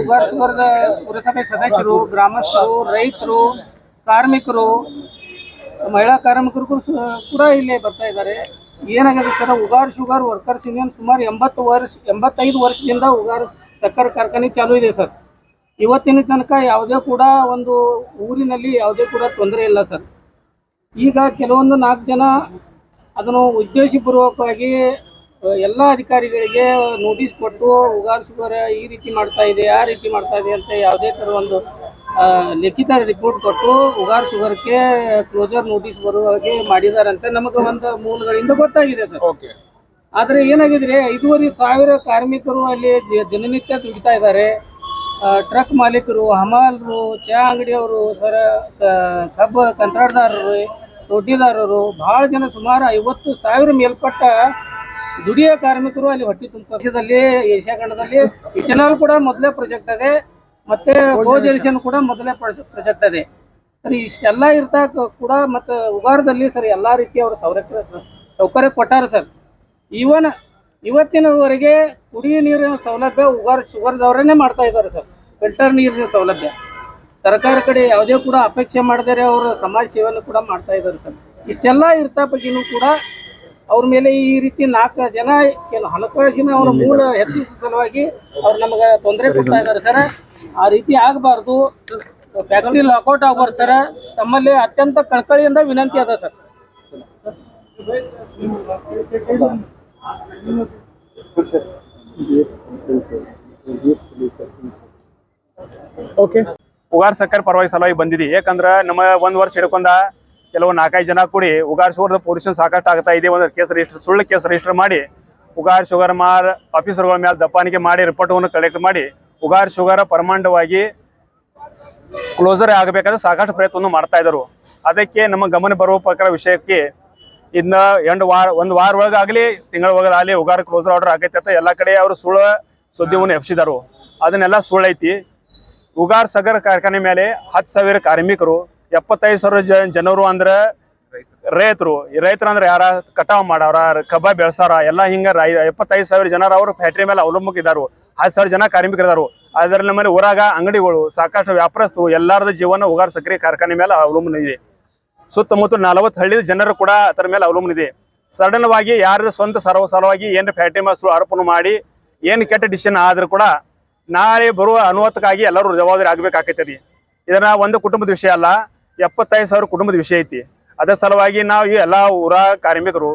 ಉಗಾರ್ ಶುಗರ್ದ ಪುರಸಭೆ ಸದಸ್ಯರು, ಗ್ರಾಮಸ್ಥರು, ರೈತರು, ಕಾರ್ಮಿಕರು, ಮಹಿಳಾ ಕಾರ್ಮಿಕರು ಕೂಡ ಇಲ್ಲೇ ಬರ್ತಾ ಇದ್ದಾರೆ. ಏನಾಗಿದೆ sir, Ugar sugar workers union ಸುಮಾರು 85 ವರ್ಷದಿಂದ ಉಗಾರ್ ಸಕ್ಕರೆ ಕಾರ್ಖಾನೆ ಚಾಲೂ ಇದೆ ಸರ್. ಇವತ್ತಿನ ತನಕ ಯಾವುದೇ ಕೂಡ ಒಂದು ಊರಿನಲ್ಲಿ ಯಾವುದೇ ಕೂಡ ತೊಂದರೆ ಇಲ್ಲ ಸರ್. ಈಗ ಕೆಲವೊಂದು 4 ಜನ ಅದನ್ನು ಉದ್ದೇಶಪೂರ್ವಕವಾಗಿ ಎಲ್ಲ ಅಧಿಕಾರಿಗಳಿಗೆ ನೋಟಿಸ್ ಕೊಟ್ಟು ಉಗಾರ್ ಶುಗರ್ ಈ ರೀತಿ ಮಾಡ್ತಾ ಇದೆ, ಆ ರೀತಿ ಮಾಡ್ತಾ ಇದೆ ಅಂತ ಯಾವುದೇ ಥರ ಒಂದು ಲಿಖಿತ ರಿಪೋರ್ಟ್ ಕೊಟ್ಟು ಉಗಾರ್ ಶುಗರ್ಗೆ ಕ್ಲೋಸರ್ ನೋಟಿಸ್ ಬರುವ ಹಾಗೆ ಮಾಡಿದಾರಂತೆ ನಮಗೆ ಒಂದು ಮೂಲಗಳಿಂದ ಗೊತ್ತಾಗಿದೆ ಸರ್. ಆದರೆ ಏನಾಗಿದ್ರೆ 5,500 ಕಾರ್ಮಿಕರು ಅಲ್ಲಿ ದಿನನಿತ್ಯ ದುಡಿತಾ ಇದ್ದಾರೆ. ಟ್ರಕ್ ಮಾಲೀಕರು, ಹಮಾಲರು, ಚಹಾ ಅಂಗಡಿಯವರು ಸರ, ಕಬ್ಬು ಕಂತ್ರಾಟದಾರರು, ರೊಟ್ಟಿದಾರರು, ಭಾಳ ಜನ ಸುಮಾರು 50,000 ಮೇಲ್ಪಟ್ಟ ದುಡಿಯ ಕಾರ್ಮಿಕರು ಅಲ್ಲಿ ಹೊಟ್ಟೆ ತುಂಬ. ದೇಶದಲ್ಲಿ ಏಷ್ಯಾ ಖಂಡದಲ್ಲಿ ಇಥೆನಾಲ್ ಕೂಡ ಮೊದಲೇ ಪ್ರಾಜೆಕ್ಟ್ ಇದೆ, ಮತ್ತೆ ಕೋಜೆನೇಷನ್ ಕೂಡ ಮೊದಲೇ ಪ್ರಾಜೆಕ್ಟ್ ಇದೆ ಸರ್. ಇಷ್ಟೆಲ್ಲ ಇರ್ತಾ ಕೂಡ ಮತ್ತು ಉಗಾರದಲ್ಲಿ ಸರ್ ಎಲ್ಲ ರೀತಿಯ ಅವರು ಸೌಕರ್ಯ ಕೊಟ್ಟಾರೆ ಸರ್. ಇವತ್ತಿನವರೆಗೆ ಕುಡಿಯುವ ನೀರಿನ ಸೌಲಭ್ಯ ಉಗಾರ್ ಶುಗರ್ದವರನ್ನೇ ಮಾಡ್ತಾ ಇದ್ದಾರೆ ಸರ್. ಫಿಲ್ಟರ್ ನೀರಿನ ಸೌಲಭ್ಯ ಸರ್ಕಾರ ಕಡೆ ಯಾವುದೇ ಕೂಡ ಅಪೇಕ್ಷೆ ಮಾಡದೇ ಅವರು ಸಮಾಜ ಸೇವೆಯನ್ನು ಕೂಡ ಮಾಡ್ತಾ ಇದ್ದಾರೆ ಸರ್. ಇಷ್ಟೆಲ್ಲ ಇರ್ತಾ ಬಗ್ಗೆನೂ ಕೂಡ ಅವ್ರ ಮೇಲೆ ಈ ರೀತಿ 4 ಜನ ಹಣಕಾಸಿನ ಅವರ ಮೂಲ ಹೆಚ್ಚಿಸುವ ಸಲುವಾಗಿ ಅವ್ರು ನಮಗೆ ತೊಂದರೆ ಕೊಡ್ತಾ ಇದ್ದಾರೆ ಸರ್. ಆ ರೀತಿ ಆಗಬಾರ್ದು, ಫ್ಯಾಕ್ಟ್ರಿ ಲಾಕೌಟ್ ಆಗಬಾರ್ದು ಸರ್. ತಮ್ಮಲ್ಲಿ ಅತ್ಯಂತ ಕಳಕಳಿಯಿಂದ ವಿನಂತಿ ಅದ ಸರ್. ಉಗಾರ್ ಸಕ್ಕರೆ ಪರವಾಗಿ ಸಲುವಾಗಿ ಬಂದಿದೆ. ಯಾಕಂದ್ರೆ ನಮ್ಮ 1 ವರ್ಷ ಹಿಡ್ಕೊಂಡ ಕೆಲವು 4-5 ಜನ ಕೂಡಿ ಉಗಾರ್ ಶುಗರ್ ಪೊಲ್ಯೂಷನ್ ಸಾಕಷ್ಟು ಆಗ್ತಾ ಇದೆ. ಒಂದು ಕೇಸ್ ರಿಜಿಸ್ಟರ್, ಸುಳ್ಳು ಕೇಸ್ ರಿಜಿಸ್ಟರ್ ಮಾಡಿ ಉಗಾರ್ ಶುಗರ್ ಆಫೀಸರ್ಗಳ ಮೇಲೆ ದಪ್ಪಾಣಿಕೆ ಮಾಡಿ ರಿಪೋರ್ಟ್ವನ್ನು ಕಲೆಕ್ಟ್ ಮಾಡಿ ಉಗಾರ್ ಶುಗರ್ ಪರ್ಮನೆಂಟ್ವಾಗಿ ಕ್ಲೋಸರ್ ಆಗಬೇಕಾದ್ರೆ ಸಾಕಷ್ಟು ಪ್ರಯತ್ನವನ್ನು ಮಾಡ್ತಾ ಇದ್ದರು. ಅದಕ್ಕೆ ನಮ್ಮ ಗಮನ ಬರುವ ಪ್ರಕಾರ ವಿಷಯಕ್ಕೆ ಇನ್ನು ಒಂದು ವಾರ ಒಳಗಾಗಲಿ ತಿಂಗಳ ಒಳಗಾಗಲಿ ಉಗಾರ್ ಕ್ಲೋಸರ್ ಆರ್ಡರ್ ಆಗೈತೆ ಅಂತ ಎಲ್ಲ ಕಡೆ ಅವರು ಸುಳ್ಳು ಸುದ್ದಿಯನ್ನು ಎಬ್ಸಿದರು. ಅದನ್ನೆಲ್ಲ ಸುಳ್ಳೈತಿ. ಉಗಾರ್ ಸಕ್ಕರೆ ಕಾರ್ಖಾನೆ ಮೇಲೆ 10,000 ಕಾರ್ಮಿಕರು, 75,000 ಜನರು ಅಂದ್ರೆ ರೈತರು ಅಂದ್ರೆ ಯಾರ ಕಟಾವ್ ಮಾಡವ್ರ, ಕಬ್ಬ ಬೆಳೆಸಾರ, ಎಲ್ಲ ಹಿಂಗ 75,000 ಜನರು ಅವ್ರ ಫ್ಯಾಕ್ಟ್ರಿ ಮೇಲೆ ಅವಲಂಬಿಸಿದಾರು. 10,000 ಜನ ಕಾರ್ಮಿಕರಿದಾರು. ಅದರಲ್ಲಿ ಮೇಲೆ ಊರಾಗ ಅಂಗಡಿಗಳು, ಸಾಕಷ್ಟು ವ್ಯಾಪಾರಸ್ಥರು, ಎಲ್ಲರದ ಜೀವನ ಉಗಾರ್ ಸಕ್ಕರೆ ಕಾರ್ಖಾನೆ ಮೇಲೆ ಅವಲಂಬನೆ ಇದೆ. ಸುತ್ತಮುತ್ತ 40 ಹಳ್ಳಿ ಜನರು ಕೂಡ ಅದರ ಮೇಲೆ ಅವಲಂಬನೆ ಇದೆ. ಸಡನ್ ವಾಗಿ ಯಾರ ಸ್ವಂತ ಸಲುವಾಗಿ ಏನು ಫ್ಯಾಕ್ಟ್ರಿ ಮೇಲೆ ಆರೋಪಣೆ ಮಾಡಿ ಏನು ಕೆಟ್ಟ ಡಿಸಿಷನ್ ಆದ್ರೂ ಕೂಡ ನಾಳೆ ಬರುವ ಅನುವತ್ತಕ್ಕಾಗಿ ಎಲ್ಲರೂ ಜವಾಬ್ದಾರಿ ಆಗ್ಬೇಕಾಗ್ತೈತಿ. ಇದನ್ನ ಒಂದು ಕುಟುಂಬದ ವಿಷಯ ಅಲ್ಲ, 75,000 ಕುಟುಂಬದ ವಿಷಯ ಐತಿ. ಅದೇ ಸಲುವಾಗಿ ನಾವು ಈ ಎಲ್ಲ ಊರ ಕಾರ್ಮಿಕರು,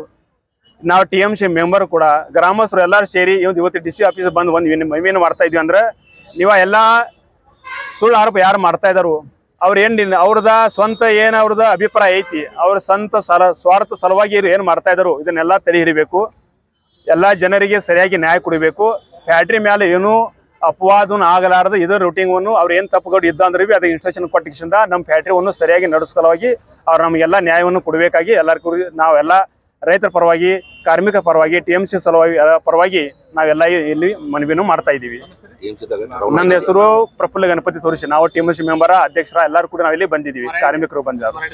ನಾವು TMC ಮೆಂಬರ್ ಕೂಡ, ಗ್ರಾಮಸ್ಥರು ಎಲ್ಲರೂ ಸೇರಿ ಇವತ್ತು DC ಆಫೀಸ್ ಬಂದು ಏನು ಮಾಡ್ತಾ ಇದ್ವಿ ಅಂದ್ರೆ, ನೀವು ಎಲ್ಲ ಸುಳ್ಳು ಆರೋಪ ಯಾರು ಮಾಡ್ತಾ ಇದ್ದಾರು ಅವ್ರದ ಸ್ವಂತ ಅವ್ರದ ಅಭಿಪ್ರಾಯ ಐತಿ, ಅವ್ರ ಸ್ವಂತ ಸ್ವಾರ್ಥ ಸಲುವಾಗಿ ಏನು ಮಾಡ್ತಾ ಇದ್ದಾರು ಇದನ್ನೆಲ್ಲ ತಡೆ ಹಿಡಿಬೇಕು. ಎಲ್ಲ ಜನರಿಗೆ ಸರಿಯಾಗಿ ನ್ಯಾಯ ಕೊಡಬೇಕು. ಫ್ಯಾಕ್ಟ್ರಿ ಮೇಲೆ ಏನು ಅಪವಾದನ ಆಗಲಾರದು ಇದು ರೂಟಿಂಗ್ ಅವ್ರು ಏನು ತಪ್ಪುಗಳು ಇದ್ದ ಅಂದ್ರೆ ಅದು ಇನ್ಸ್ಟ್ರಕ್ಷನ್ ಕೊಟ್ಟಿಂದ ನಮ್ಮ ಫ್ಯಾಕ್ಟ್ರಿಯನ್ನು ಸರಿಯಾಗಿ ನಡೆಸಲುವಾಗಿ ಅವ್ರು ನಮಗೆಲ್ಲ ನ್ಯಾಯವನ್ನು ಕೊಡಬೇಕಾಗಿ ಎಲ್ಲರಿಗೂ ನಾವೆಲ್ಲ ರೈತರ ಪರವಾಗಿ, ಕಾರ್ಮಿಕ ಪರವಾಗಿ, TMC ಸಲುವಾಗಿ ಪರವಾಗಿ ನಾವೆಲ್ಲ ಇಲ್ಲಿ ಮನವಿಯನ್ನು ಮಾಡ್ತಾ ಇದ್ದೀವಿ. ನನ್ನ ಹೆಸರು ಪ್ರಫುಲ್ಲ ಗಣಪತಿ ತೋರಿಸಿ, ನಾವು TMC ಮೆಂಬರ್, ಅಧ್ಯಕ್ಷರ ಎಲ್ಲರೂ ಕೂಡ ನಾವಿಲ್ಲಿ ಬಂದಿದ್ದೀವಿ, ಕಾರ್ಮಿಕರು ಬಂದಿದ್ದಾರೆ.